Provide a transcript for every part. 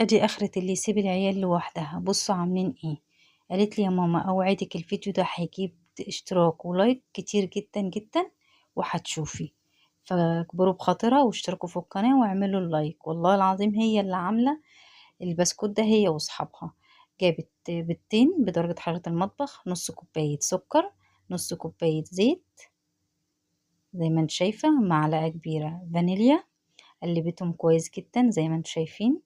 ادي اخرة اللي يسيب العيال لوحدها. بصوا عاملين ايه. قالت لي يا ماما اوعدك الفيديو ده هيجيب اشتراك ولايك كتير جدا جدا وهتشوفي، فاكبروا بخاطرها واشتركوا في القناة واعملوا اللايك. والله العظيم هي اللي عاملة البسكوت ده، هي واصحابها. جابت بيضتين بدرجة حرارة المطبخ، نص كوباية سكر، نص كوباية زيت زي ما انت شايفة، معلقة كبيرة فانيليا. قلبتهم كويس جدا زي ما انتم شايفين.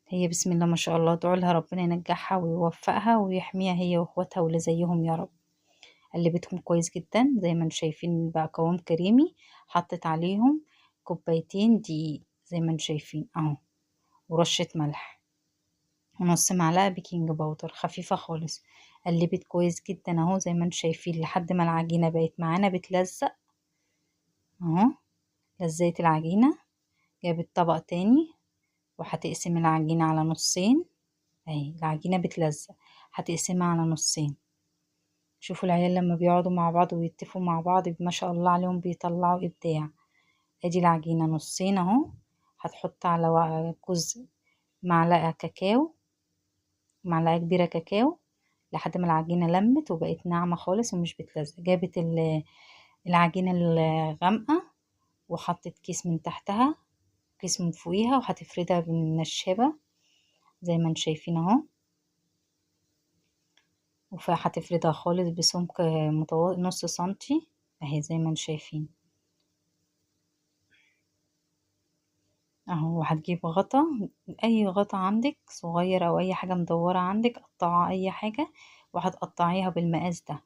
هي بسم الله ما شاء الله، ادعوا لها ربنا ينجحها ويوفقها ويحميها هي واخواتها واللي زيهم يا رب. قلبتهم كويس جدا زي ما انتم شايفين، بقى قوام كريمي. حطت عليهم كوبايتين دقيق زي ما انتم شايفين اهو، ورشة ملح، ونص معلقة بيكنج باودر خفيفة خالص. قلبت كويس جدا اهو زي ما انتم شايفين لحد ما العجينة بقت معانا بتلزق اهو. لزقت العجينة. جابت طبق تاني وهتقسم العجينة على نصين اهي. العجينة بتلزق، هتقسمها على نصين. شوفوا العيال لما بيقعدوا مع بعض ويتفقوا مع بعض ما شاء الله عليهم بيطلعوا ابداع. ادي العجينة نصين اهو. هتحط على جزء معلقة كاكاو، معلقة كبيرة كاكاو، لحد ما العجينة لمت وبقت ناعمة خالص ومش بتلزق. جابت العجينة الغامقة وحطت كيس من تحتها، كيس من فوقيها، وهتفردها بالنشابة زي ما انتم شايفين اهو. هتفردها خالص بسمك نص سنتي اهي زي ما انتم شايفين اهو. وهتجيب غطا، اي غطا عندك صغير او اي حاجة مدورة عندك قطعها اي حاجة، وهتقطعيها بالمقاس ده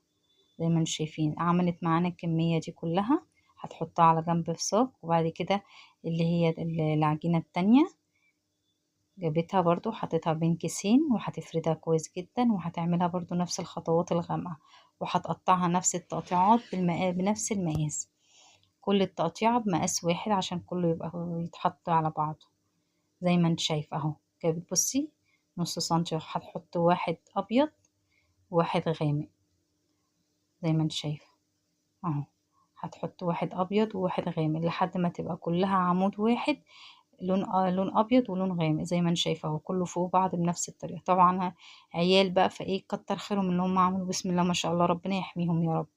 زي ما انتم شايفين. عملت معانا الكمية دي كلها، هتحطها على جنب في صاج. وبعد كده اللي هي العجينة التانية جابتها برضو حطيتها بين كيسين، وهتفردها كويس جدا، وهتعملها برضو نفس الخطوات الغامقة، وهتقطعها نفس التقطيعات بنفس المقاس. كل التقطيعة بمقاس واحد عشان كله يبقى يتحط على بعضه زي ما انت شايفة اهو. جابت بصي نص سنتي، هتحط واحد ابيض وواحد غامق زي ما انت شايفة اهو. هتحط واحد ابيض وواحد غامق لحد ما تبقى كلها عمود واحد، لون ابيض ولون غامق زي ما انت شايفه اهو. كله فوق بعض بنفس الطريقه. طبعا عيال بقى فايه كتر خيرهم ان هم عملوا بسم الله ما شاء الله، ربنا يحميهم يا رب.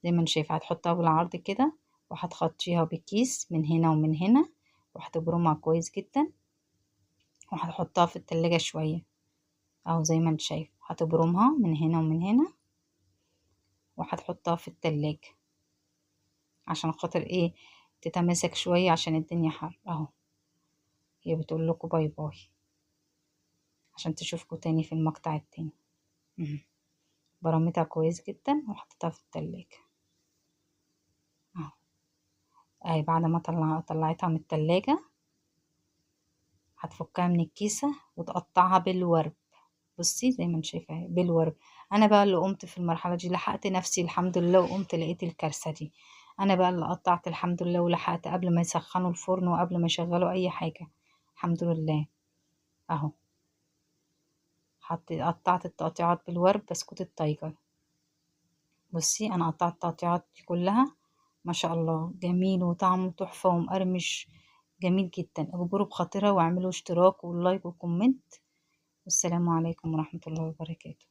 زي ما انت شايفه هتحطها بالعرض كده، وهتخطيها بكيس من هنا ومن هنا، وهتبرمها كويس جدا، وهتحطها في التلاجة شويه اهو زي ما انت شايف. هتبرمها من هنا ومن هنا، وهتحطها في التلاجة عشان خاطر ايه تتماسك شويه عشان الدنيا حر اهو. هي بتقول لكم باي باي عشان تشوفكم تاني في المقطع التاني. برمتها كويس جدا وحطيتها في التلاجة اهو. اهي بعد ما طلعتها من التلاجة، هتفكها من الكيسة وتقطعها بالورب. بصي زي ما انت شايفة اهي بالورب. انا بقى اللي قمت في المرحلة دي، لحقت نفسي الحمد لله، وقمت لقيت الكارثة دي. انا بقى اللي قطعت الحمد لله، ولحقت قبل ما يسخنوا الفرن وقبل ما يشغلوا اي حاجة الحمد لله اهو. قطعت التقطيعات بالورب بسكوت التايجر. بصي انا قطعت التقطيعات دي كلها ما شاء الله، جميل وطعمه تحفة ومقرمش جميل جدا. اجبروا بخاطرها واعملوا اشتراك واللايك وكومنت. والسلام عليكم ورحمة الله وبركاته.